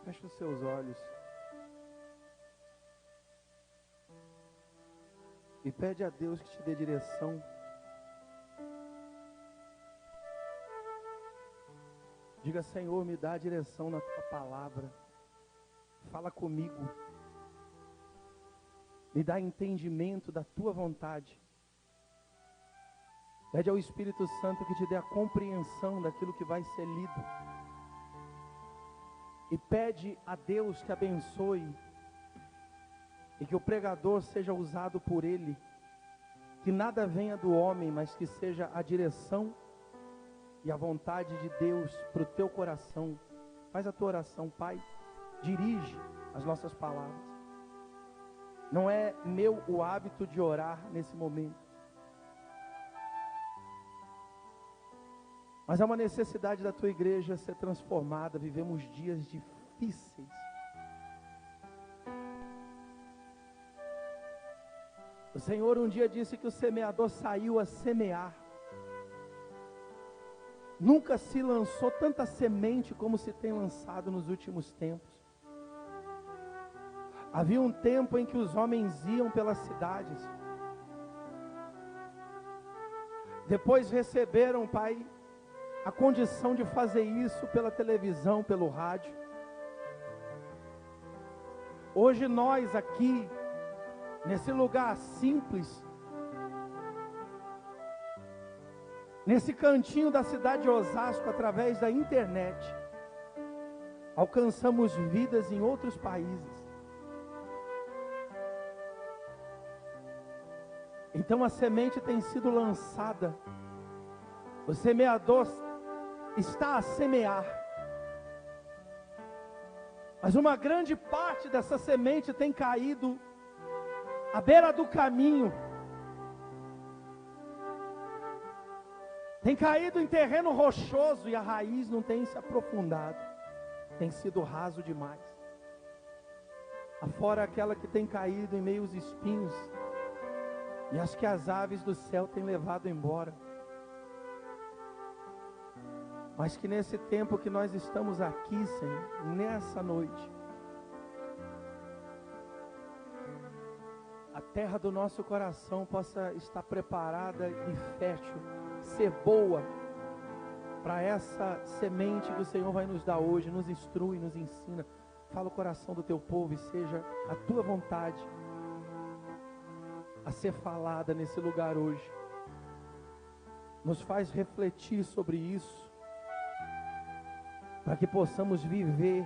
Feche os seus olhos e pede a Deus que te dê direção. Diga: Senhor, me dá a direção na tua palavra. Fala comigo. Me dá entendimento da tua vontade. Pede ao Espírito Santo que te dê a compreensão daquilo que vai ser lido. E pede a Deus que abençoe e que o pregador seja usado por Ele. Que nada venha do homem, mas que seja a direção e a vontade de Deus para o teu coração. Faz a tua oração, Pai. Dirige as nossas palavras. Não é meu o hábito de orar nesse momento, mas é uma necessidade da tua igreja ser transformada. Vivemos dias difíceis. O Senhor um dia disse que o semeador saiu a semear. Nunca se lançou tanta semente como se tem lançado nos últimos tempos. Havia um tempo em que os homens iam pelas cidades. Depois receberam, Pai, a condição de fazer isso pela televisão, pelo rádio. Hoje nós aqui, nesse lugar simples, nesse cantinho da cidade de Osasco, através da internet, alcançamos vidas em outros países. Então a semente tem sido lançada. O semeador está a semear. Mas uma grande parte dessa semente tem caído à beira do caminho. Tem caído em terreno rochoso e a raiz não tem se aprofundado. Tem sido raso demais. Afora aquela que tem caído em meio aos espinhos e as que as aves do céu têm levado embora. Mas que nesse tempo que nós estamos aqui, Senhor, nessa noite, a terra do nosso coração possa estar preparada e fértil, ser boa para essa semente que o Senhor vai nos dar hoje. Nos instrui, nos ensina. Fala o coração do teu povo e seja a tua vontade a ser falada nesse lugar hoje. Nos faz refletir sobre isso, para que possamos viver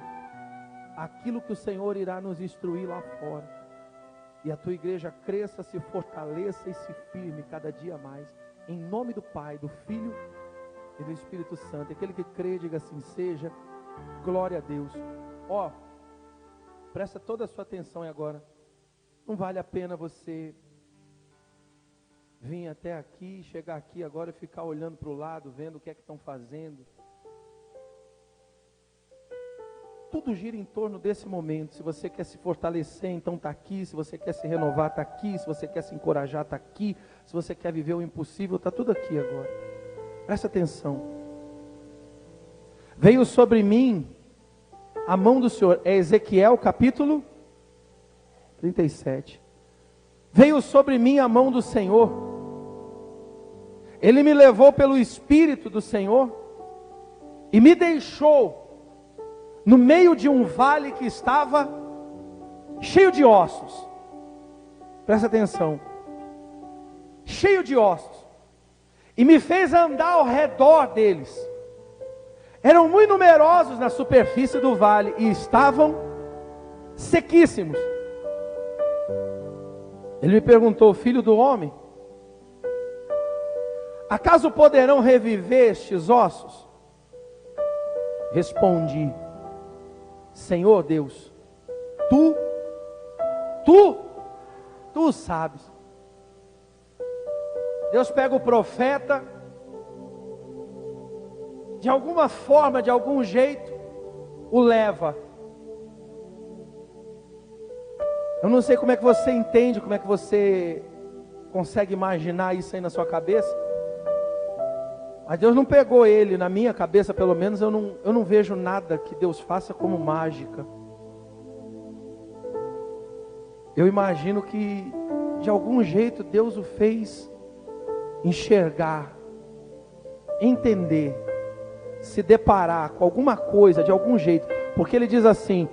aquilo que o Senhor irá nos instruir lá fora. E a tua igreja cresça, se fortaleça e se firme cada dia mais. Em nome do Pai, do Filho e do Espírito Santo. E aquele que crê, diga assim: seja. Glória a Deus. Ó, presta toda a sua atenção agora. Não vale a pena você vir até aqui, chegar aqui agora e ficar olhando para o lado, vendo o que é que estão fazendo. Tudo gira em torno desse momento. Se você quer se fortalecer, então está aqui. Se você quer se renovar, está aqui. Se você quer se encorajar, está aqui. Se você quer viver o impossível, está tudo aqui agora. Presta atenção. Veio sobre mim a mão do Senhor. É Ezequiel capítulo 37. Veio sobre mim a mão do Senhor. Ele me levou pelo Espírito do Senhor e me deixou no meio de um vale que estava cheio de ossos. Presta atenção. Cheio de ossos. E me fez andar ao redor deles. Eram muito numerosos na superfície do vale e estavam sequíssimos. Ele me perguntou: filho do homem, acaso poderão reviver estes ossos? Respondi: Senhor Deus, Tu sabes. Deus pega o profeta, de alguma forma, de algum jeito, o leva. Eu não sei como é que você entende, como é que você consegue imaginar isso aí na sua cabeça. Mas Deus não pegou ele, na minha cabeça pelo menos, eu não vejo nada que Deus faça como mágica. Eu imagino que de algum jeito Deus o fez enxergar, entender, se deparar com alguma coisa de algum jeito. Porque ele diz assim: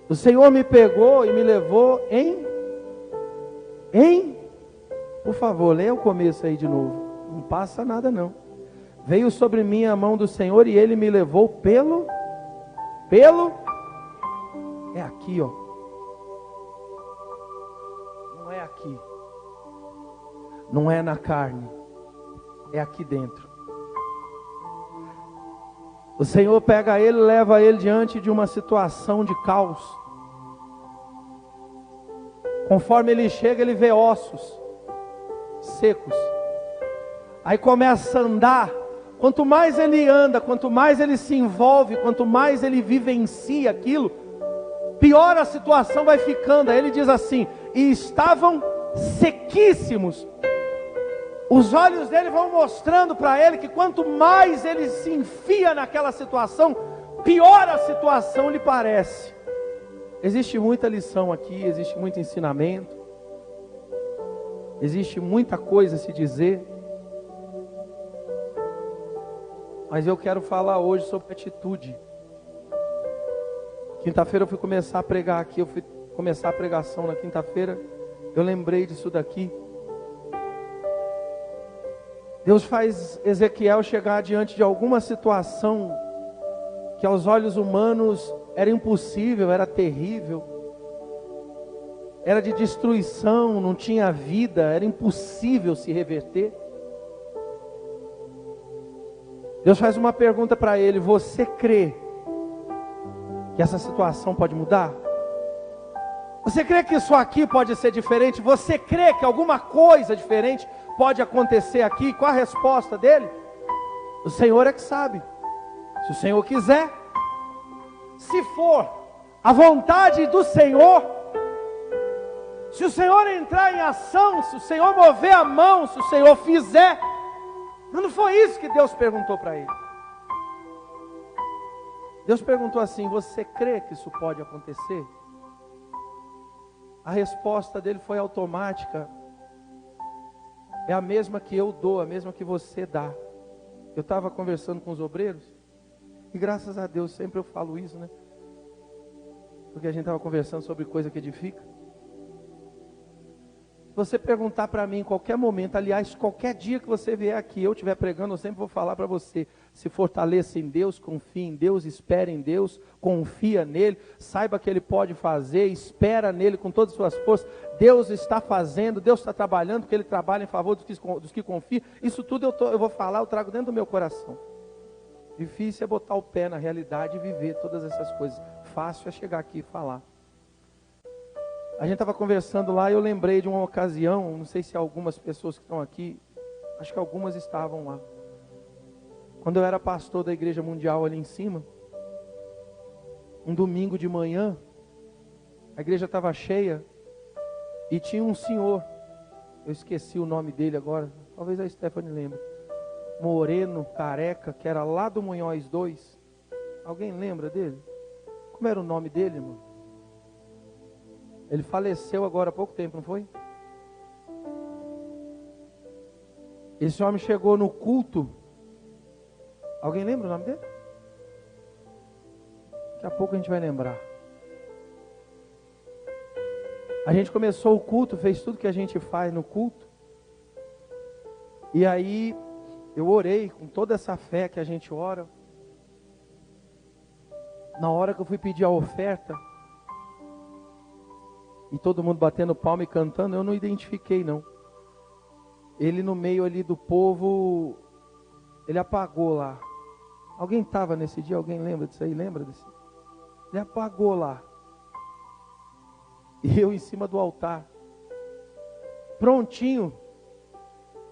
o Senhor me pegou e me levou por favor, leia o começo aí de novo. Não passa nada não. Veio sobre mim a mão do Senhor e Ele me levou pelo, é aqui, ó. Não é aqui. Não é na carne. É aqui dentro. O Senhor pega ele, leva ele diante de uma situação de caos. Conforme ele chega, ele vê ossos secos. Aí começa a andar. Quanto mais ele anda, quanto mais ele se envolve, quanto mais ele vivencia aquilo, pior a situação vai ficando. Aí ele diz assim: e estavam sequíssimos. Os olhos dele vão mostrando para ele que quanto mais ele se enfia naquela situação, pior a situação lhe parece. Existe muita lição aqui, existe muito ensinamento, existe muita coisa a se dizer. Mas eu quero falar hoje sobre atitude. Quinta-feira eu fui começar a pregar aqui, eu fui começar a pregação na quinta-feira, eu lembrei disso daqui. Deus faz Ezequiel chegar diante de alguma situação que aos olhos humanos era impossível, era terrível, era de destruição, não tinha vida, era impossível se reverter. Deus faz uma pergunta para ele: você crê que essa situação pode mudar? Você crê que isso aqui pode ser diferente? Você crê que alguma coisa diferente pode acontecer aqui? Qual a resposta dele? O Senhor é que sabe. Se o Senhor quiser, se for a vontade do Senhor, se o Senhor entrar em ação, se o Senhor mover a mão, se o Senhor fizer. Mas não foi isso que Deus perguntou para ele. Deus perguntou assim: você crê que isso pode acontecer? A resposta dele foi automática. É a mesma que eu dou, a mesma que você dá. Eu estava conversando com os obreiros, e graças a Deus, sempre eu falo isso, né? Porque a gente estava conversando sobre coisa que edifica. Se você perguntar para mim em qualquer momento, aliás, qualquer dia que você vier aqui, eu estiver pregando, eu sempre vou falar para você: se fortaleça em Deus, confie em Deus, espere em Deus, confia nele, saiba que Ele pode fazer, espera nele com todas as suas forças. Deus está fazendo, Deus está trabalhando, porque Ele trabalha em favor dos que confiam. Isso tudo eu vou falar, eu trago dentro do meu coração. Difícil é botar o pé na realidade e viver todas essas coisas. Fácil é chegar aqui e falar. A gente estava conversando lá e eu lembrei de uma ocasião, não sei se algumas pessoas que estão aqui, acho que algumas estavam lá. Quando eu era pastor da Igreja Mundial ali em cima, um domingo de manhã, a igreja estava cheia e tinha um senhor, eu esqueci o nome dele agora, talvez a Stephanie lembre, moreno, careca, que era lá do Munhoz 2. Alguém lembra dele? Como era o nome dele, irmão? Ele faleceu agora há pouco tempo, não foi? Esse homem chegou no culto. Alguém lembra o nome dele? Daqui a pouco a gente vai lembrar. A gente começou o culto, fez tudo que a gente faz no culto. E aí eu orei com toda essa fé que a gente ora. Na hora que eu fui pedir a oferta, e todo mundo batendo palma e cantando, eu não identifiquei não. Ele no meio ali do povo, ele apagou lá. Alguém estava nesse dia? Alguém lembra disso aí? Lembra disso? Ele apagou lá. E eu em cima do altar, prontinho,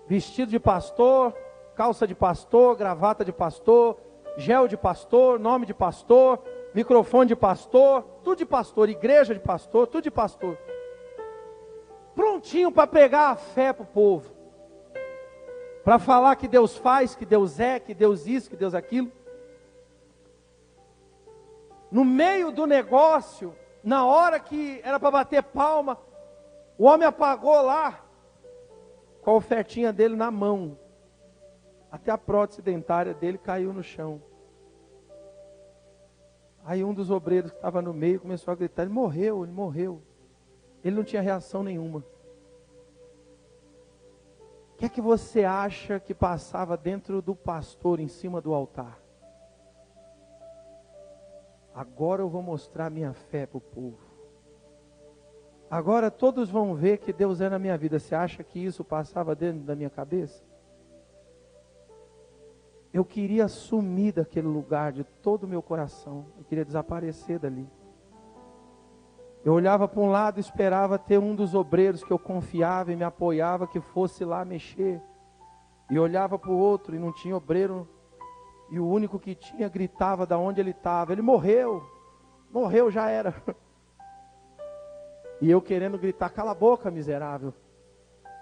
vestido de pastor, calça de pastor, gravata de pastor, gel de pastor, nome de pastor, microfone de pastor, tudo de pastor, igreja de pastor, tudo de pastor. Prontinho para pregar a fé para o povo. para falar que Deus faz, que Deus é, que Deus isso, que Deus aquilo. No meio do negócio, na hora que era para bater palma, o homem apagou lá, com a ofertinha dele na mão. Até a prótese dentária dele caiu no chão. Aí um dos obreiros que estava no meio começou a gritar, ele morreu, ele morreu. Ele não tinha reação nenhuma. O que é que você acha que passava dentro do pastor, em cima do altar? Agora eu vou mostrar minha fé para o povo. Agora todos vão ver que Deus é na minha vida. Você acha que isso passava dentro da minha cabeça? Eu queria sumir daquele lugar de todo o meu coração. Eu queria desaparecer dali. Eu olhava para um lado e esperava ter um dos obreiros que eu confiava e me apoiava que fosse lá mexer. E olhava para o outro e não tinha obreiro. E o único que tinha gritava da onde ele estava. Ele morreu. Morreu, já era. E eu querendo gritar, cala a boca, miserável.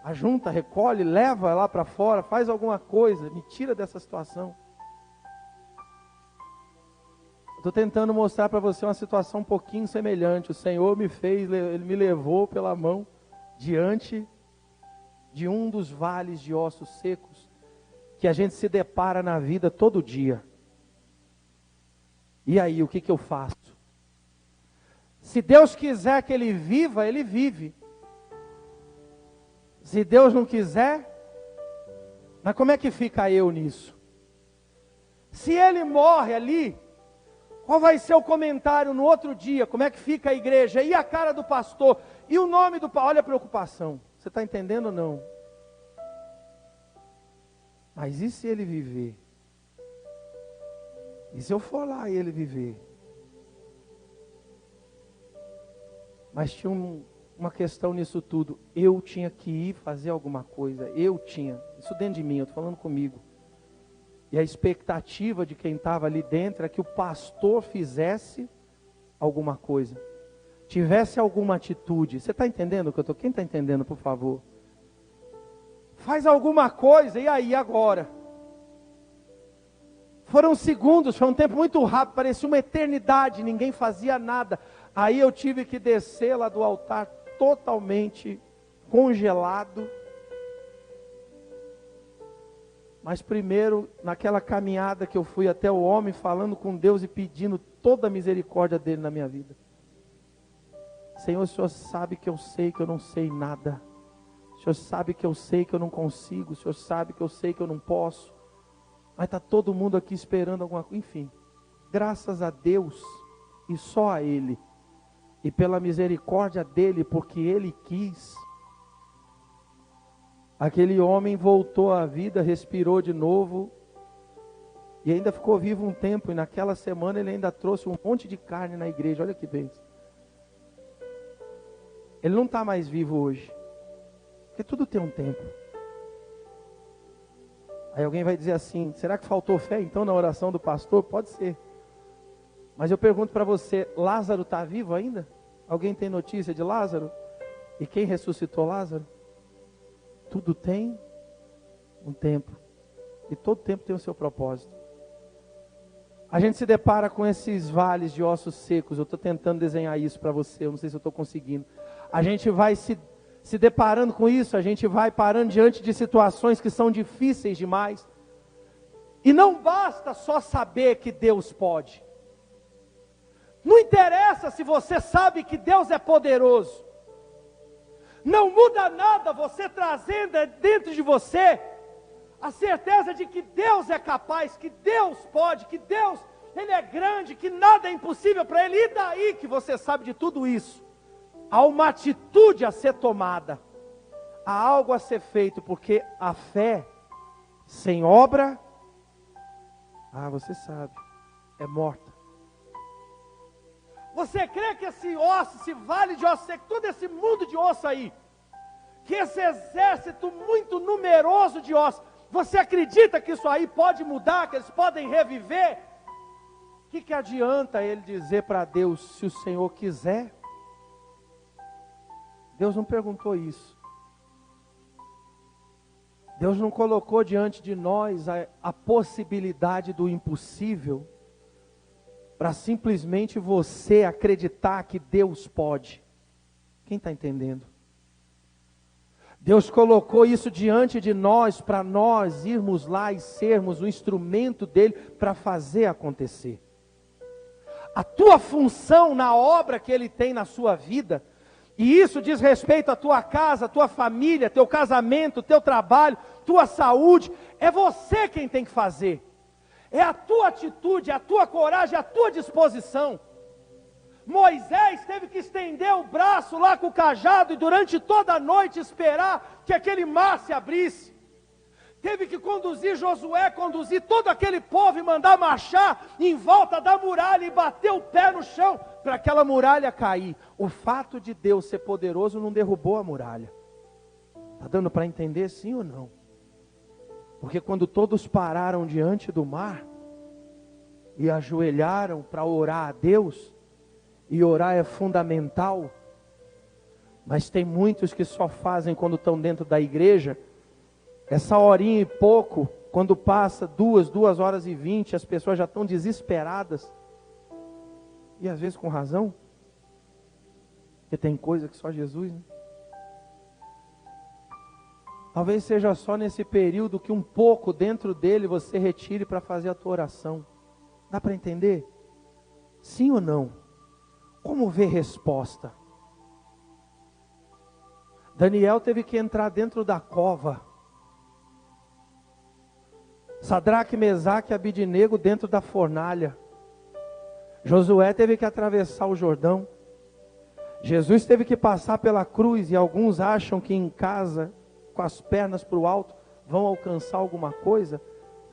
Ajunta, recolhe, leva lá para fora, faz alguma coisa, me tira dessa situação. Estou tentando mostrar para você uma situação um pouquinho semelhante. O Senhor me fez, Ele me levou pela mão diante de um dos vales de ossos secos que a gente se depara na vida todo dia. E aí, o que eu faço? Se Deus quiser que ele viva, ele vive. Se Deus não quiser, mas como é que fica eu nisso? Se ele morre ali, qual vai ser o comentário no outro dia? Como é que fica a igreja? E a cara do pastor? E o nome do pastor? Olha a preocupação. Você está entendendo ou não? Mas e se ele viver? E se eu for lá e ele viver? Mas tinha uma questão nisso tudo. Eu tinha que ir fazer alguma coisa. Eu tinha. Isso dentro de mim, eu estou falando comigo. E a expectativa de quem estava ali dentro é que o pastor fizesse alguma coisa. Tivesse alguma atitude. Você está entendendo o que eu estou? Quem está entendendo, por favor? Faz alguma coisa, e aí agora? Foram segundos, foi um tempo muito rápido, parecia uma eternidade, ninguém fazia nada. Aí eu tive que descer lá do altar totalmente congelado. Mas primeiro, naquela caminhada que eu fui até o homem, falando com Deus e pedindo toda a misericórdia dele na minha vida. Senhor, o Senhor sabe que eu sei que eu não sei nada. O Senhor sabe que eu sei que eu não consigo. O Senhor sabe que eu sei que eu não posso. Mas está todo mundo aqui esperando alguma coisa. Enfim, graças a Deus e só a Ele. E pela misericórdia dEle, porque Ele quis. Aquele homem voltou à vida, respirou de novo. E ainda ficou vivo um tempo. E naquela semana ele ainda trouxe um monte de carne na igreja. Olha que bênção. Ele não está mais vivo hoje. Porque tudo tem um tempo. Aí alguém vai dizer assim, será que faltou fé então na oração do pastor? Pode ser. Mas eu pergunto para você, Lázaro está vivo ainda? Alguém tem notícia de Lázaro? E quem ressuscitou Lázaro? Tudo tem um tempo. E todo tempo tem o seu propósito. A gente se depara com esses vales de ossos secos. Eu estou tentando desenhar isso para você. Eu não sei se eu estou conseguindo. A gente vai se deparando com isso. A gente vai parando diante de situações que são difíceis demais. E não basta só saber que Deus pode. Não interessa se você sabe que Deus é poderoso. Não muda nada você trazendo dentro de você a certeza de que Deus é capaz, que Deus pode, que Deus, Ele é grande, que nada é impossível para Ele. E daí que você sabe de tudo isso? Há uma atitude a ser tomada. Há algo a ser feito, porque a fé sem obra, você sabe, é morta. Você crê que esse osso, esse vale de osso seco, todo esse mundo de osso aí, que esse exército muito numeroso de ossos, você acredita que isso aí pode mudar, que eles podem reviver? O que adianta ele dizer para Deus, se o Senhor quiser? Deus não perguntou isso. Deus não colocou diante de nós a possibilidade do impossível para simplesmente você acreditar que Deus pode. Quem está entendendo? Deus colocou isso diante de nós para nós irmos lá e sermos o instrumento dele para fazer acontecer. A tua função na obra que ele tem na sua vida, e isso diz respeito à tua casa, à tua família, teu casamento, teu trabalho, tua saúde, é você quem tem que fazer. É a tua atitude, a tua coragem, a tua disposição. Moisés teve que estender o braço lá com o cajado e durante toda a noite esperar que aquele mar se abrisse. Teve que conduzir Josué, conduzir todo aquele povo e mandar marchar em volta da muralha e bater o pé no chão para aquela muralha cair. O fato de Deus ser poderoso não derrubou a muralha. Está dando para entender sim ou não? Porque quando todos pararam diante do mar e ajoelharam para orar a Deus, e orar é fundamental, mas tem muitos que só fazem quando estão dentro da igreja, essa horinha e pouco, quando passa 2 horas e 20, as pessoas já estão desesperadas, e às vezes com razão, porque tem coisa que só Jesus, né? Talvez seja só nesse período que um pouco dentro dele você retire para fazer a tua oração. Dá para entender? Sim ou não? Como ver resposta? Daniel teve que entrar dentro da cova. Sadraque, Mesaque e Abidnego dentro da fornalha. Josué teve que atravessar o Jordão. Jesus teve que passar pela cruz, e alguns acham que em casa, com as pernas para o alto, vão alcançar alguma coisa.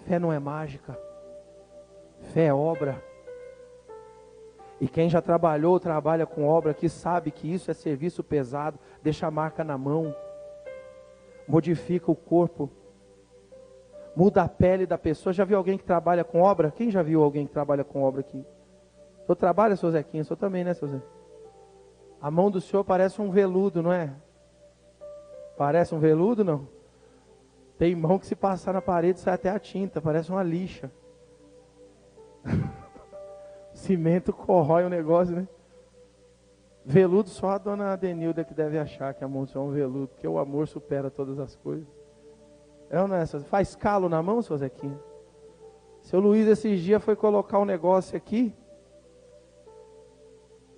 Fé não é mágica. Fé é obra. E quem já trabalhou ou trabalha com obra aqui sabe que isso é serviço pesado. Deixa a marca na mão. Modifica o corpo. Muda a pele da pessoa. Já viu alguém que trabalha com obra? Quem já viu alguém que trabalha com obra aqui? O senhor trabalha, seu Zequinha? O senhor também, né, seu Zé? A mão do senhor parece um veludo, não é? Parece um veludo, não? Tem mão que se passar na parede sai até a tinta. Parece uma lixa. Cimento corrói o negócio, né? Veludo só a dona Adenilda que deve achar que a mão só é um veludo, porque o amor supera todas as coisas. É ou não é? Faz calo na mão, seu Zequinha? Seu Luiz esses dias foi colocar um negócio aqui.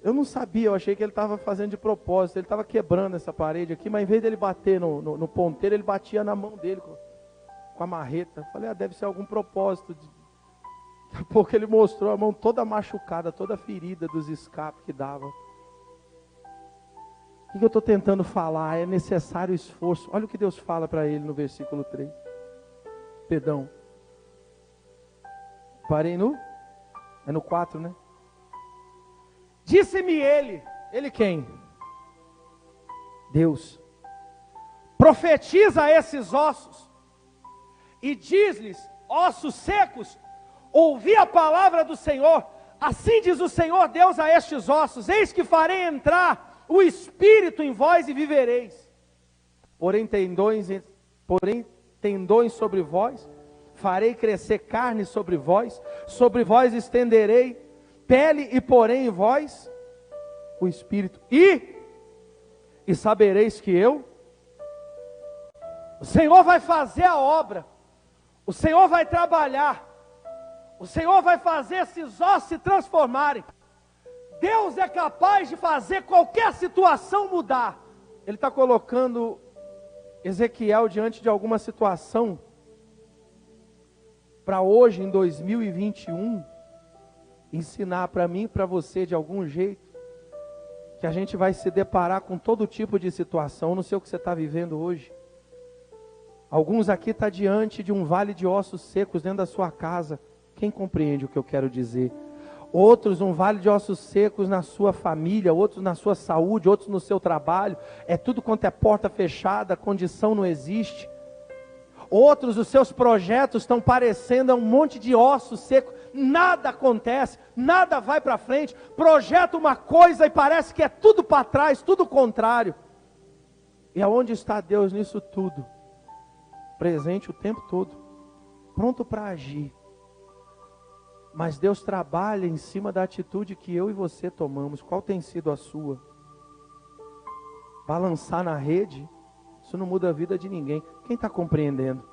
Eu não sabia, eu achei que ele estava fazendo de propósito. Ele estava quebrando essa parede aqui, mas em vez dele bater no ponteiro, ele batia na mão dele com a marreta. Falei, deve ser algum propósito. Daqui a pouco ele mostrou a mão toda machucada, toda ferida dos escapes que dava. O que eu estou tentando falar? É necessário esforço. Olha o que Deus fala para ele no versículo 3. Perdão. Parei no 4, né? Disse-me ele quem? Deus. Profetiza a esses ossos e diz-lhes, ossos secos, ouvi a palavra do Senhor. Assim diz o Senhor Deus a estes ossos: eis que farei entrar o Espírito em vós e vivereis. Porém tendões sobre vós, farei crescer carne sobre vós estenderei pele, e porém em vós o Espírito. E sabereis que o Senhor vai fazer a obra, o Senhor vai trabalhar, o Senhor vai fazer esses ossos se transformarem. Deus é capaz de fazer qualquer situação mudar. Ele está colocando Ezequiel diante de alguma situação para hoje, em 2021, ensinar para mim e para você de algum jeito, que a gente vai se deparar com todo tipo de situação. Eu não sei o que você está vivendo hoje. Alguns aqui estão diante de um vale de ossos secos dentro da sua casa. Quem compreende o que eu quero dizer? Outros um vale de ossos secos na sua família, outros na sua saúde, outros no seu trabalho. É tudo quanto é porta fechada, condição não existe. Outros, os seus projetos estão parecendo um monte de ossos secos. Nada acontece, nada vai para frente. Projeta uma coisa e parece que é tudo para trás, tudo contrário. E aonde está Deus nisso tudo? presente o tempo todo, pronto para agir. Mas Deus trabalha em cima da atitude que eu e você tomamos. Qual tem sido a sua? Balançar na rede, isso não muda a vida de ninguém. Quem está compreendendo?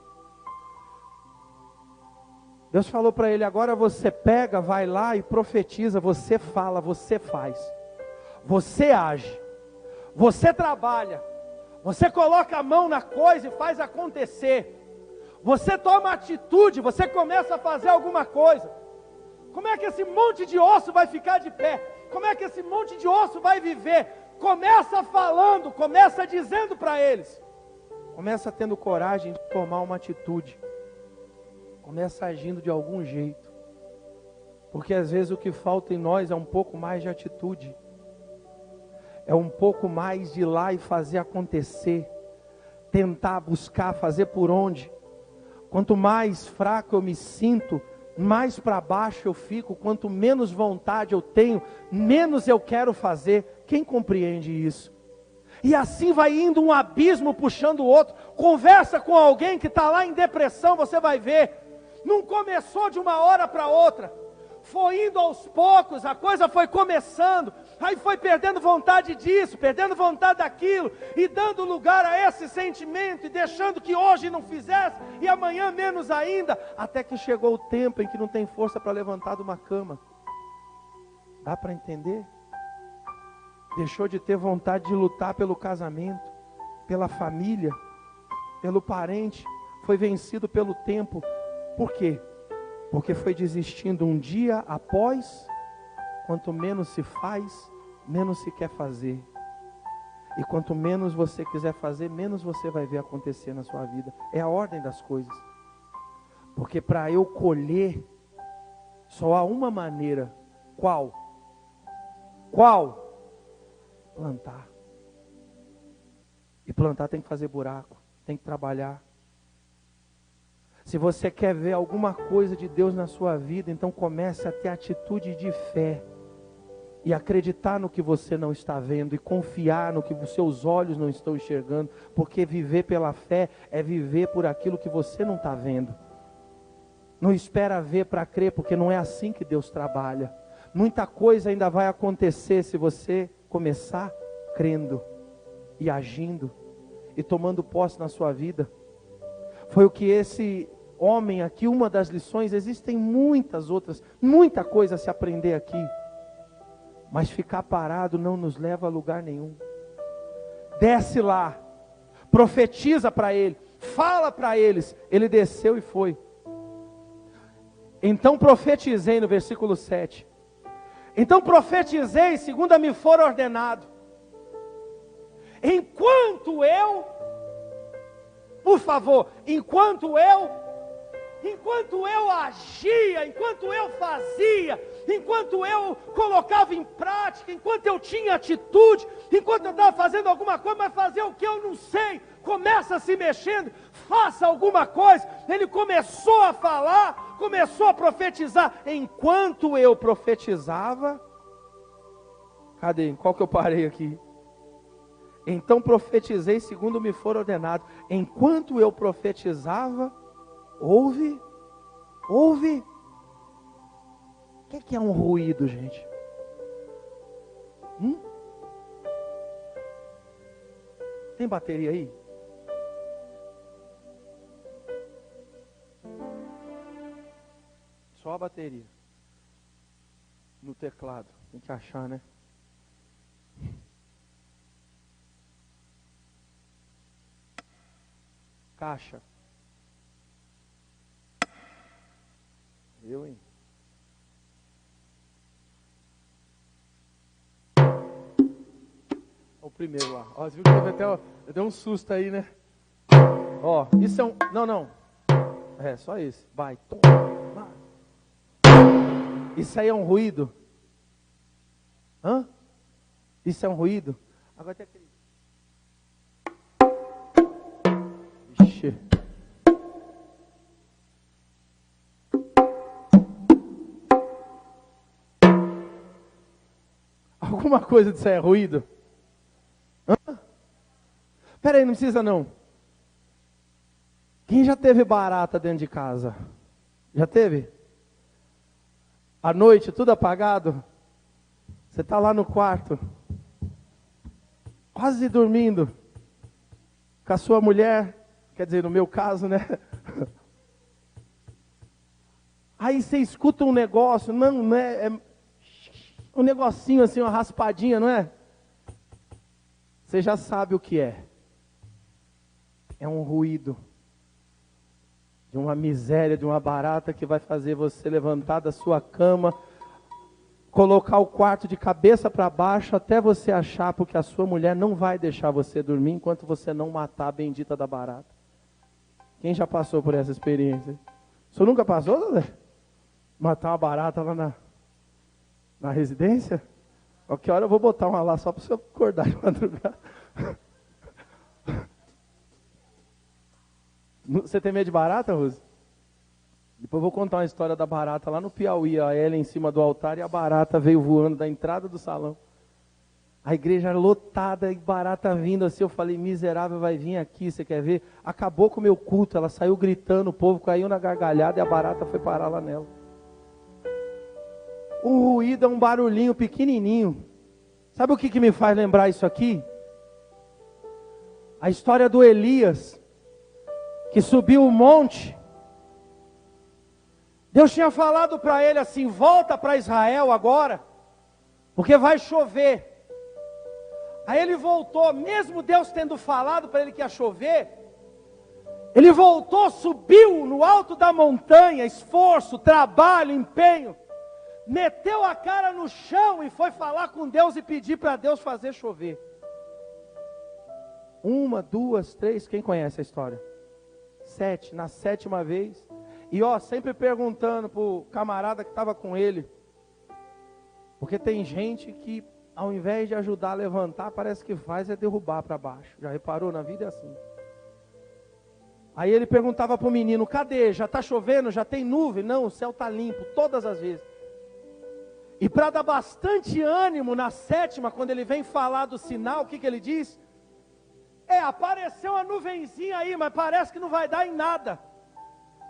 Deus falou para ele: agora você pega, vai lá e profetiza. Você fala, você faz, você age, você trabalha, você coloca a mão na coisa e faz acontecer. Você toma atitude, você começa a fazer alguma coisa. Como é que esse monte de osso vai ficar de pé? Como é que esse monte de osso vai viver? Começa falando, começa dizendo para eles. Começa tendo coragem de tomar uma atitude. Começa agindo de algum jeito. Porque às vezes o que falta em nós é um pouco mais de atitude. É um pouco mais de ir lá e fazer acontecer. Tentar, buscar, fazer por onde. Quanto mais fraco eu me sinto, mais para baixo eu fico. Quanto menos vontade eu tenho, menos eu quero fazer. Quem compreende isso? E assim vai indo um abismo puxando o outro. Conversa com alguém que está lá em depressão, você vai ver. Não começou de uma hora para outra. Foi indo aos poucos, a coisa foi começando. Aí foi perdendo vontade disso, perdendo vontade daquilo. E dando lugar a esse sentimento. E deixando que hoje não fizesse e amanhã menos ainda. Até que chegou o tempo em que não tem força para levantar de uma cama. Dá para entender? Deixou de ter vontade de lutar pelo casamento, pela família, pelo parente. Foi vencido pelo tempo. Por quê? Porque foi desistindo um dia após. Quanto menos se faz, menos se quer fazer. E quanto menos você quiser fazer, menos você vai ver acontecer na sua vida. É a ordem das coisas. Porque para eu colher, só há uma maneira. Qual? Qual? Plantar. E plantar tem que fazer buraco, tem que trabalhar. Se você quer ver alguma coisa de Deus na sua vida, então comece a ter atitude de fé. E acreditar no que você não está vendo. E confiar no que os seus olhos não estão enxergando. Porque viver pela fé é viver por aquilo que você não está vendo. Não espera ver para crer, porque não é assim que Deus trabalha. Muita coisa ainda vai acontecer se você começar crendo e agindo e tomando posse na sua vida. Foi o que esse homem aqui, uma das lições, existem muitas outras, muita coisa a se aprender aqui, mas ficar parado não nos leva a lugar nenhum. Desce lá, profetiza para ele, fala para eles. Ele desceu e foi. Então profetizei, no versículo 7. Então profetizei segundo me for ordenado. Enquanto eu, por favor, enquanto eu agia, enquanto eu fazia, enquanto eu colocava em prática, enquanto eu tinha atitude, enquanto eu estava fazendo alguma coisa, mas fazer o que eu não sei, começa se mexendo, faça alguma coisa. Ele começou a falar, começou a profetizar. Enquanto eu profetizava, cadê? Qual que eu parei aqui? Então profetizei segundo me for ordenado. Enquanto eu profetizava, houve. O que é um ruído, gente? Tem bateria aí? Só a bateria. No teclado. Tem que achar, né? Caixa. Eu, hein? O primeiro lá. Ó, você viu que teve até, deu um susto aí, né? Ó, isso é um... Não. É, só esse. Vai. Toma. Isso aí é um ruído? Hã? Isso é um ruído? Agora tem aquele... Ixi. Alguma coisa disso aí é ruído? Hã? Pera aí, não precisa não. Quem já teve barata dentro de casa? Já teve? À noite, tudo apagado? Você está lá no quarto, quase dormindo, com a sua mulher, quer dizer, no meu caso, né? Aí você escuta um negócio, não é, um negocinho assim, uma raspadinha, não é? Você já sabe o que é. É um ruído de uma miséria, de uma barata que vai fazer você levantar da sua cama, colocar o quarto de cabeça para baixo até você achar, porque a sua mulher não vai deixar você dormir enquanto você não matar a bendita da barata. Quem já passou por essa experiência? O senhor nunca passou, Zé? Matar uma barata lá na residência? Qualquer hora eu vou botar uma lá só para o senhor acordar de madrugada. Você tem medo de barata, Rose? Depois eu vou contar uma história da barata lá no Piauí. A ela em cima do altar e a barata veio voando da entrada do salão. A igreja lotada e barata vindo assim. Eu falei, miserável, vai vir aqui, você quer ver? Acabou com o meu culto. Ela saiu gritando, o povo caiu na gargalhada e a barata foi parar lá nela. Um ruído é um barulhinho pequenininho. Sabe o que me faz lembrar isso aqui? A história do Elias, que subiu o monte. Deus tinha falado para ele assim, volta para Israel agora, porque vai chover. Aí ele voltou, mesmo Deus tendo falado para ele que ia chover, ele voltou, subiu no alto da montanha, esforço, trabalho, empenho, meteu a cara no chão e foi falar com Deus e pedir para Deus fazer chover. 1, 2, 3, quem conhece a história? 7, na 7ª vez. E sempre perguntando para o camarada que estava com ele. Porque tem gente que, ao invés de ajudar a levantar, parece que faz é derrubar para baixo. Já reparou? Na vida é assim. Aí ele perguntava para o menino, cadê? Já está chovendo? Já tem nuvem? Não, o céu está limpo, todas as vezes. E para dar bastante ânimo, na 7ª, quando ele vem falar do sinal, o que ele diz? Apareceu uma nuvenzinha aí, mas parece que não vai dar em nada.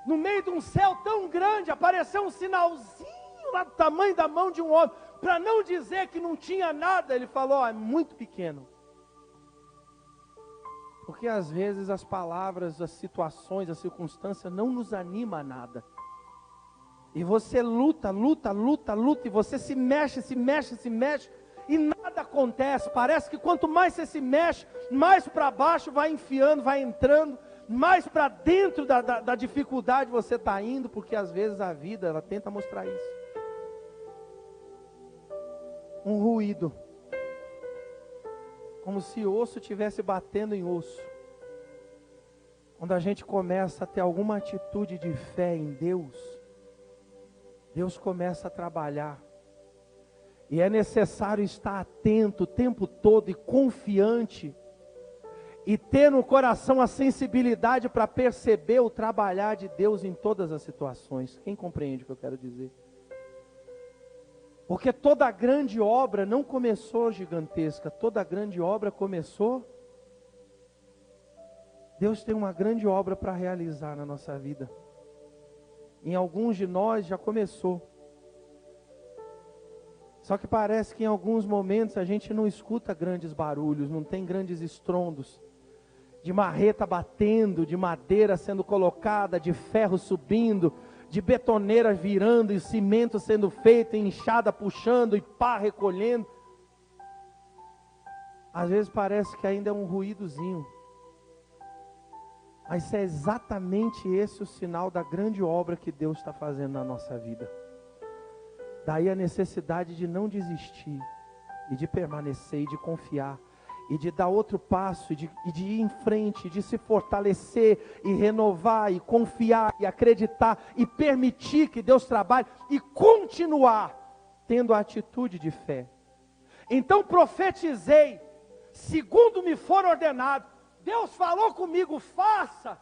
No meio de um céu tão grande, apareceu um sinalzinho lá do tamanho da mão de um homem. Para não dizer que não tinha nada, ele falou, é muito pequeno. Porque às vezes as palavras, as situações, as circunstâncias não nos animam a nada. E você luta, e você se mexe, e nada acontece. Parece que quanto mais você se mexe, mais para baixo vai enfiando, vai entrando, mais para dentro da dificuldade você está indo, porque às vezes a vida, ela tenta mostrar isso. Um ruído, como se osso estivesse batendo em osso. Quando a gente começa a ter alguma atitude de fé em Deus, Deus começa a trabalhar. E é necessário estar atento o tempo todo e confiante. E ter no coração a sensibilidade para perceber o trabalhar de Deus em todas as situações. Quem compreende o que eu quero dizer? Porque toda grande obra não começou gigantesca. Toda grande obra começou. Deus tem uma grande obra para realizar na nossa vida. Em alguns de nós já começou. Só que parece que em alguns momentos a gente não escuta grandes barulhos, não tem grandes estrondos. De marreta batendo, de madeira sendo colocada, de ferro subindo, de betoneira virando, e cimento sendo feito, e enxada puxando, e pá recolhendo. Às vezes parece que ainda é um ruídozinho. Mas é exatamente esse o sinal da grande obra que Deus está fazendo na nossa vida. Daí a necessidade de não desistir, e de permanecer, e de confiar, e de dar outro passo, e de ir em frente, de se fortalecer, e renovar, e confiar, e acreditar, e permitir que Deus trabalhe, e continuar tendo a atitude de fé. Então profetizei, segundo me for ordenado. Deus falou comigo, faça,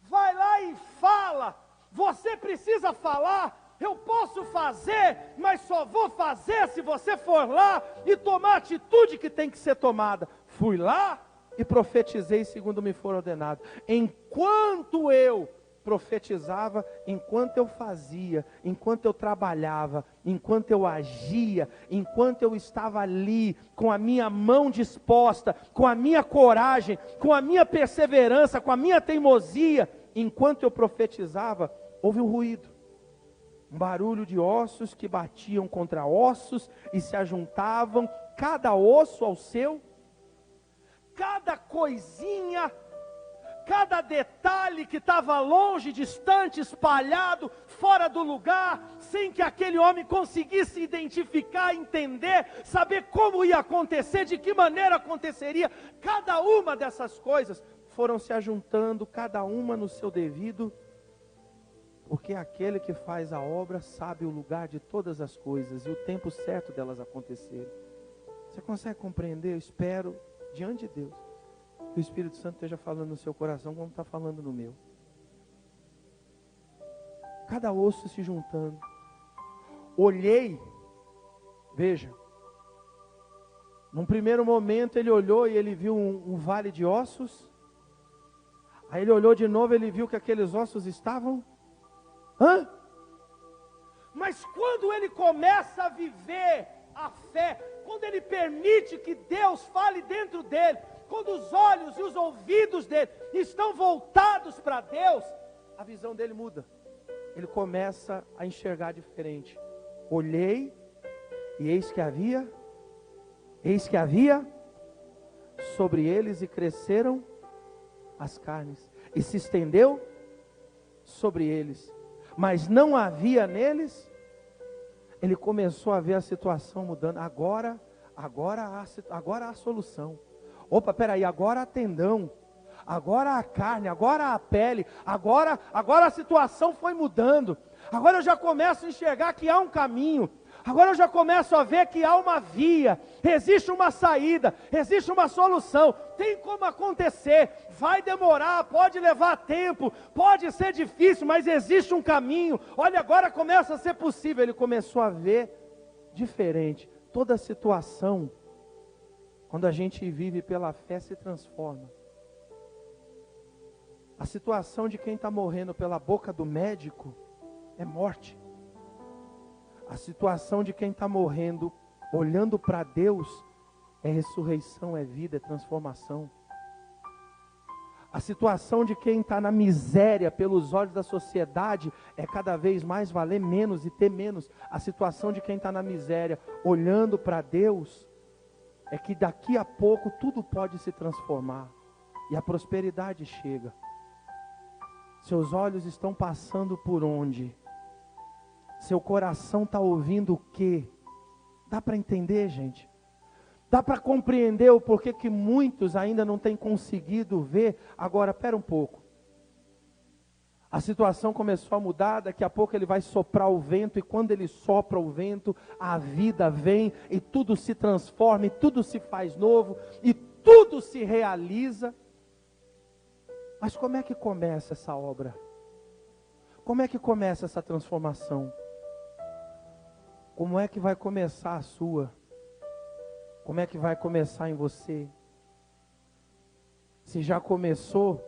vai lá e fala. Você precisa falar. Eu posso fazer, mas só vou fazer se você for lá e tomar a atitude que tem que ser tomada. Fui lá, e profetizei segundo me for ordenado. Enquanto eu profetizava, enquanto eu fazia, enquanto eu trabalhava, enquanto eu agia, enquanto eu estava ali, com a minha mão disposta, com a minha coragem, com a minha perseverança, com a minha teimosia, enquanto eu profetizava, houve um ruído. Um barulho de ossos que batiam contra ossos e se ajuntavam, cada osso ao seu, cada coisinha, cada detalhe que estava longe, distante, espalhado, fora do lugar, sem que aquele homem conseguisse identificar, entender, saber como ia acontecer, de que maneira aconteceria. Cada uma dessas coisas foram se ajuntando, cada uma no seu devido, porque aquele que faz a obra sabe o lugar de todas as coisas e o tempo certo delas acontecerem. Você consegue compreender? Eu espero, diante de Deus, que o Espírito Santo esteja falando no seu coração como está falando no meu. Cada osso se juntando. Olhei, veja, num primeiro momento ele olhou e ele viu um vale de ossos. Aí ele olhou de novo e ele viu que aqueles ossos estavam... Mas quando ele começa a viver a fé, quando ele permite que Deus fale dentro dele, quando os olhos e os ouvidos dele estão voltados para Deus, a visão dele muda. Ele começa a enxergar diferente. Olhei e eis que havia sobre eles e cresceram as carnes, e se estendeu sobre eles, mas não havia neles. Ele começou a ver a situação mudando. Agora há solução. Opa, peraí, agora há tendão, agora a carne, agora a pele, agora a situação foi mudando. Agora eu já começo a enxergar que há um caminho. Agora eu já começo a ver que há uma via, existe uma saída, existe uma solução, tem como acontecer, vai demorar, pode levar tempo, pode ser difícil, mas existe um caminho. Olha, agora começa a ser possível. Ele começou a ver diferente. Toda a situação, quando a gente vive pela fé, se transforma. A situação de quem está morrendo pela boca do médico é morte. A situação de quem está morrendo, olhando para Deus, é ressurreição, é vida, é transformação. A situação de quem está na miséria, pelos olhos da sociedade, é cada vez mais valer menos e ter menos. A situação de quem está na miséria, olhando para Deus, é que daqui a pouco tudo pode se transformar. E a prosperidade chega. Seus olhos estão passando por onde? Seu coração está ouvindo o quê? Dá para entender, gente? Dá para compreender o porquê que muitos ainda não têm conseguido ver? Agora, espera um pouco. A situação começou a mudar, daqui a pouco ele vai soprar o vento, e quando ele sopra o vento, a vida vem, e tudo se transforma, e tudo se faz novo, e tudo se realiza. Mas como é que começa essa obra? Como é que começa essa transformação? Como é que vai começar a sua? Como é que vai começar em você? Se já começou,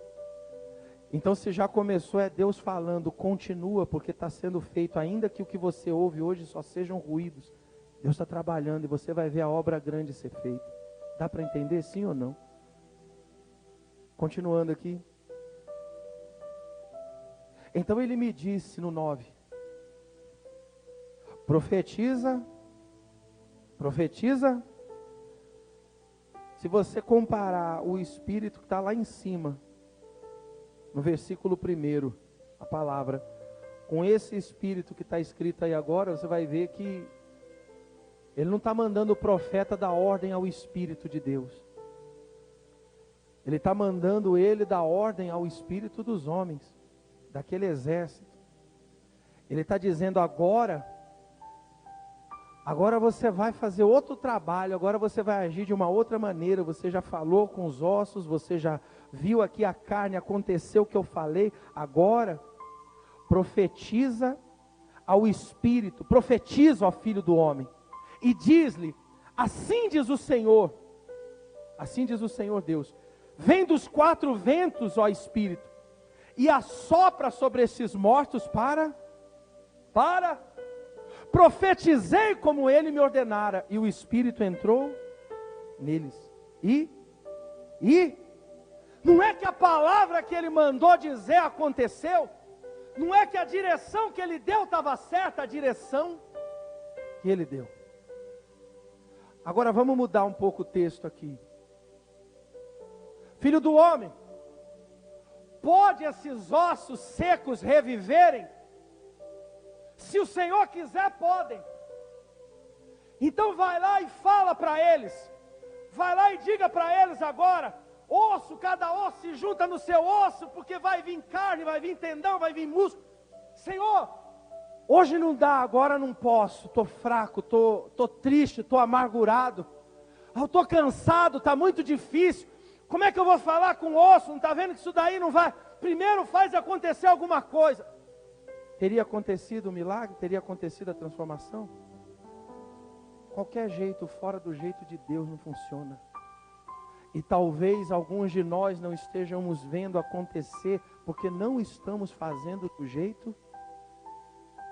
então se já começou, é Deus falando, continua, porque está sendo feito, ainda que o que você ouve hoje só sejam ruídos. Deus está trabalhando e você vai ver a obra grande ser feita. Dá para entender, sim ou não? Continuando aqui. Então ele me disse no 9, profetiza. Se você comparar o Espírito que está lá em cima, no versículo 1, a palavra, com esse Espírito que está escrito aí agora, você vai ver que ele não está mandando o profeta dar ordem ao Espírito de Deus. Ele está mandando ele dar ordem ao Espírito dos homens, daquele exército. Ele está dizendo agora você vai fazer outro trabalho, agora você vai agir de uma outra maneira. Você já falou com os ossos, você já viu aqui a carne, aconteceu o que eu falei. Agora, profetiza ao Espírito, profetiza ao Filho do Homem, e diz-lhe, assim diz o Senhor Deus, vem dos quatro ventos, ó Espírito, e assopra sobre esses mortos para, profetizei como ele me ordenara, e o Espírito entrou neles, e, não é que a palavra que ele mandou dizer aconteceu, não é que a direção que ele deu estava certa, a direção que ele deu. Agora vamos mudar um pouco o texto aqui. Filho do homem, pode esses ossos secos reviverem? Se o Senhor quiser, podem. Então vai lá e fala para eles, vai lá e diga para eles agora, osso, cada osso se junta no seu osso, porque vai vir carne, vai vir tendão, vai vir músculo. Senhor, hoje não dá, agora não posso, estou fraco, estou triste, estou amargurado, eu estou cansado, está muito difícil. Como é que eu vou falar com o osso? Não está vendo que isso daí não vai? Primeiro faz acontecer alguma coisa. Teria acontecido o milagre? Teria acontecido a transformação? Qualquer jeito, fora do jeito de Deus, não funciona. E talvez alguns de nós não estejamos vendo acontecer, porque não estamos fazendo do jeito,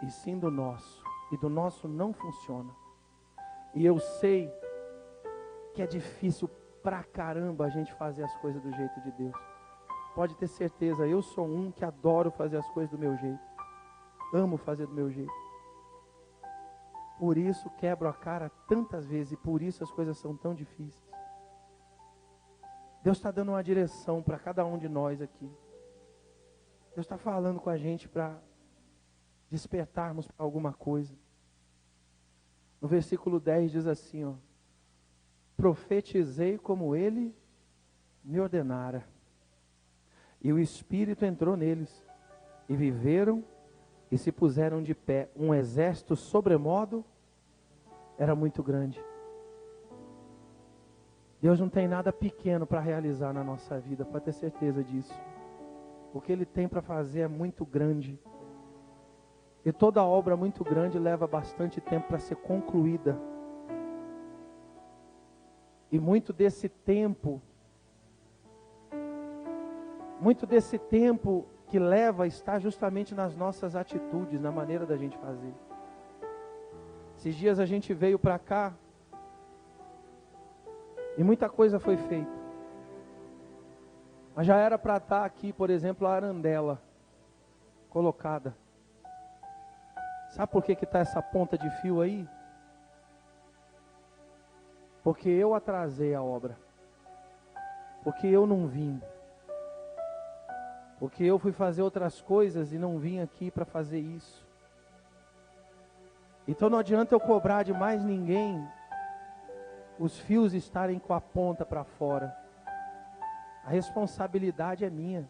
e sim do nosso. E do nosso não funciona. E eu sei que é difícil pra caramba a gente fazer as coisas do jeito de Deus. Pode ter certeza, eu sou um que adoro fazer as coisas do meu jeito. Amo fazer do meu jeito. Por isso quebro a cara tantas vezes e por isso as coisas são tão difíceis. Deus está dando uma direção para cada um de nós aqui. Deus está falando com a gente para despertarmos para alguma coisa. No versículo 10 diz assim, ó: profetizei como ele me ordenara, e o Espírito entrou neles, e viveram e se puseram de pé. Um exército sobremodo era muito grande. Deus não tem nada pequeno para realizar na nossa vida, pode ter certeza disso. O que Ele tem para fazer é muito grande. E toda obra muito grande leva bastante tempo para ser concluída. E muito desse tempo que leva está justamente nas nossas atitudes, na maneira da gente fazer. Esses dias a gente veio para cá e muita coisa foi feita. Mas já era para estar aqui, por exemplo, a arandela colocada. Sabe por que está essa ponta de fio aí? Porque eu atrasei a obra. Porque eu não vim. Porque eu fui fazer outras coisas e não vim aqui para fazer isso. Então não adianta eu cobrar de mais ninguém os fios estarem com a ponta para fora. A responsabilidade é minha.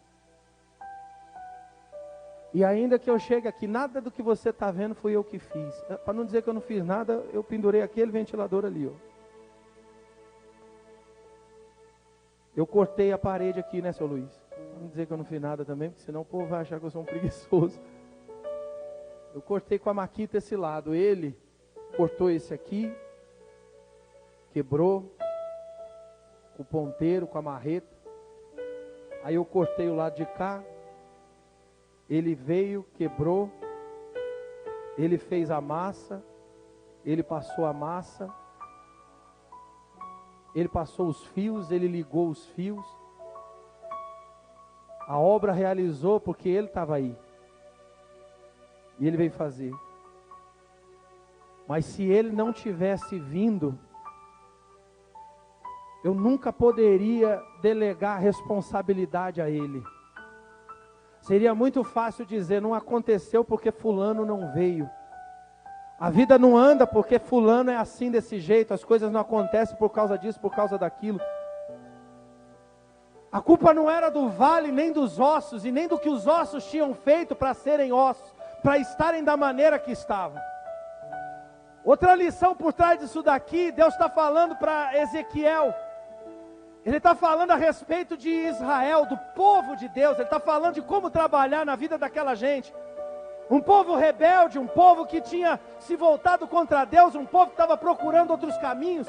E ainda que eu chegue aqui, nada do que você está vendo foi eu que fiz. Para não dizer que eu não fiz nada, eu pendurei aquele ventilador ali, ó. Eu cortei a parede aqui, né, seu Luiz? Não dizer que eu não fiz nada também, porque senão o povo vai achar que eu sou um preguiçoso. Eu cortei com a maquita esse lado. Ele cortou esse aqui, quebrou, com o ponteiro, com a marreta. Aí eu cortei o lado de cá. Ele veio, quebrou. Ele fez a massa. Ele passou a massa. Ele passou os fios, ele ligou os fios. A obra realizou porque ele estava aí. E ele veio fazer. Mas se ele não tivesse vindo, eu nunca poderia delegar responsabilidade a ele. Seria muito fácil dizer, não aconteceu porque fulano não veio. A vida não anda porque fulano é assim desse jeito, as coisas não acontecem por causa disso, por causa daquilo. A culpa não era do vale, nem dos ossos, e nem do que os ossos tinham feito para serem ossos, para estarem da maneira que estavam. Outra lição por trás disso daqui, Deus está falando para Ezequiel. Ele está falando a respeito de Israel, do povo de Deus. Ele está falando de como trabalhar na vida daquela gente. Um povo rebelde, um povo que tinha se voltado contra Deus, um povo que estava procurando outros caminhos.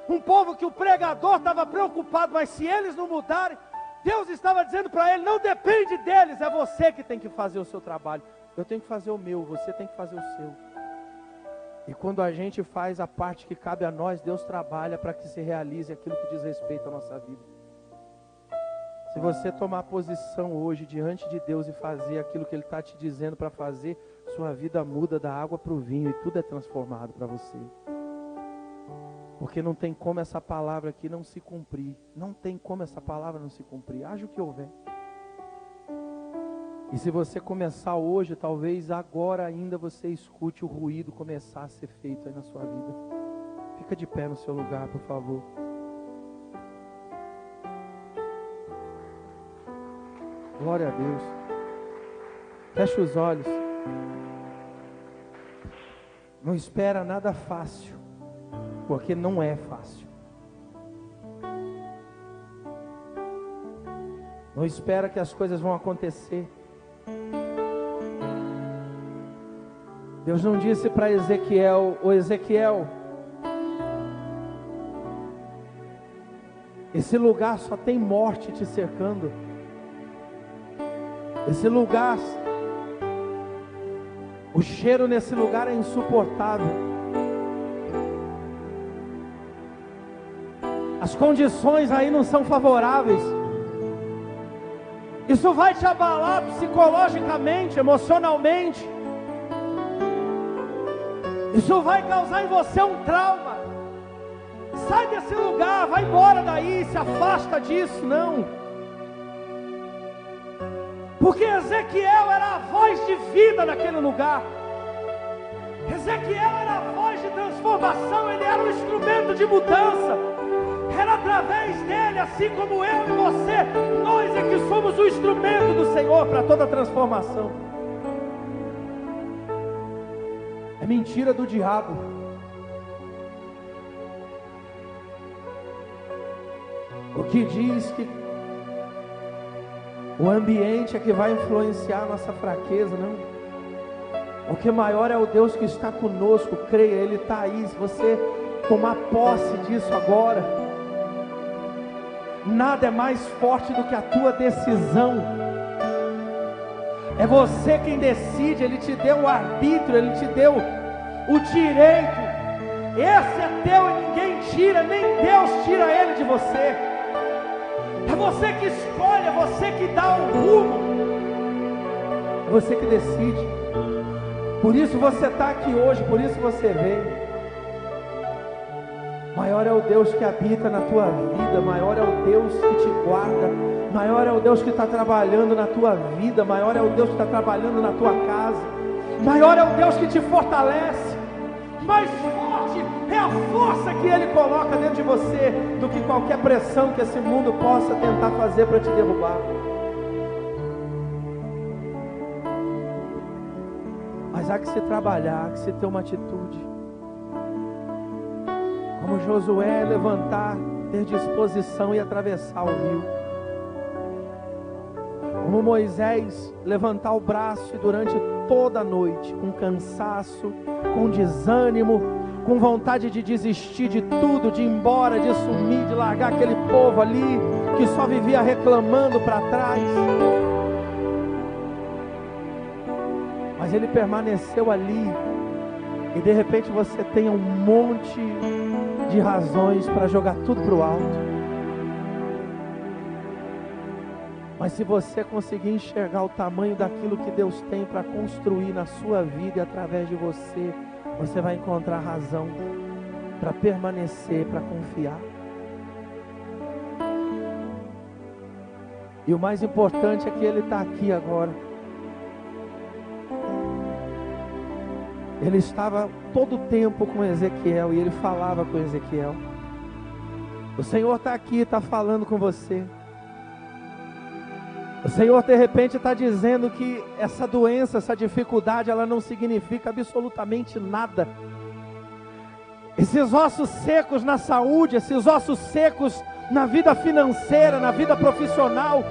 Um povo que o pregador estava preocupado, mas se eles não mudarem, Deus estava dizendo para ele, não depende deles, é você que tem que fazer o seu trabalho. Eu tenho que fazer o meu, você tem que fazer o seu. E quando a gente faz a parte que cabe a nós, Deus trabalha para que se realize aquilo que diz respeito à nossa vida. Se você tomar posição hoje diante de Deus e fazer aquilo que Ele está te dizendo para fazer, sua vida muda da água para o vinho e tudo é transformado para você. Porque não tem como essa palavra aqui não se cumprir. Não tem como essa palavra não se cumprir. Haja o que houver. E se você começar hoje, talvez agora ainda você escute o ruído começar a ser feito aí na sua vida. Fica de pé no seu lugar, por favor. Glória a Deus. Feche os olhos. Não espera nada fácil, porque não é fácil. Não espera que as coisas vão acontecer. Deus não disse para Ezequiel, ô Ezequiel, esse lugar só tem morte te cercando. Esse lugar, o cheiro nesse lugar é insuportável. As condições aí não são favoráveis. Isso vai te abalar psicologicamente, emocionalmente. Isso vai causar em você um trauma. Sai desse lugar, vai embora daí, se afasta disso, não. Porque Ezequiel era a voz de vida naquele lugar. Ezequiel era a voz de transformação, ele era um instrumento de mudança. Era através dele, assim como eu e você, nós é que somos o instrumento do Senhor para toda transformação. É mentira do diabo. O que diz que o ambiente é que vai influenciar a nossa fraqueza, não. O que maior é o Deus que está conosco, creia, Ele está aí. Se você tomar posse disso agora, nada é mais forte do que a tua decisão. É você quem decide, Ele te deu o arbítrio, Ele te deu o direito. Esse é teu e ninguém tira, nem Deus tira ele de você. É você que escolhe, é você que dá o rumo, é você que decide. Por isso você está aqui hoje, por isso você veio. Maior é o Deus que habita na tua vida, maior é o Deus que te guarda, maior é o Deus que está trabalhando na tua vida, maior é o Deus que está trabalhando na tua casa, maior é o Deus que te fortalece. Mais forte é a força que Ele coloca dentro de você do que qualquer pressão que esse mundo possa tentar fazer para te derrubar. Mas há que se trabalhar, há que se ter uma atitude. Como Josué, levantar, ter disposição e atravessar o rio. Como Moisés, levantar o braço e durante toda a noite, com cansaço, com desânimo, com vontade de desistir de tudo, de ir embora, de sumir, de largar aquele povo ali, que só vivia reclamando para trás. Mas ele permaneceu ali, e de repente você tem um monte de razões para jogar tudo para o alto. Mas se você conseguir enxergar o tamanho daquilo que Deus tem para construir na sua vida e através de você, você vai encontrar razão para permanecer, para confiar. E o mais importante é que Ele está aqui agora. Ele estava todo o tempo com Ezequiel e Ele falava com Ezequiel. O Senhor está aqui, está falando com você. O Senhor de repente está dizendo que essa doença, essa dificuldade, ela não significa absolutamente nada. Esses ossos secos na saúde, esses ossos secos na vida financeira, na vida profissional,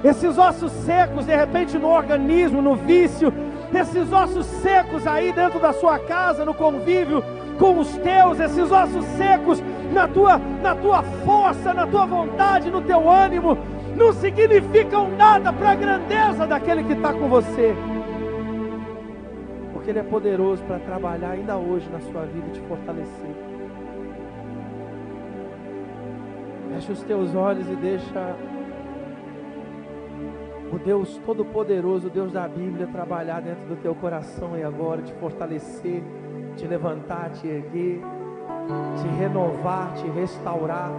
esses ossos secos de repente no organismo, no vício, esses ossos secos aí dentro da sua casa, no convívio com os teus, esses ossos secos na tua força, na tua vontade, no teu ânimo, não significam nada para a grandeza daquele que está com você. Porque Ele é poderoso para trabalhar ainda hoje na sua vida e te fortalecer. Fecha os teus olhos e deixa o Deus Todo-Poderoso, o Deus da Bíblia, trabalhar dentro do teu coração e agora, te fortalecer, te levantar, te erguer, te renovar, te restaurar.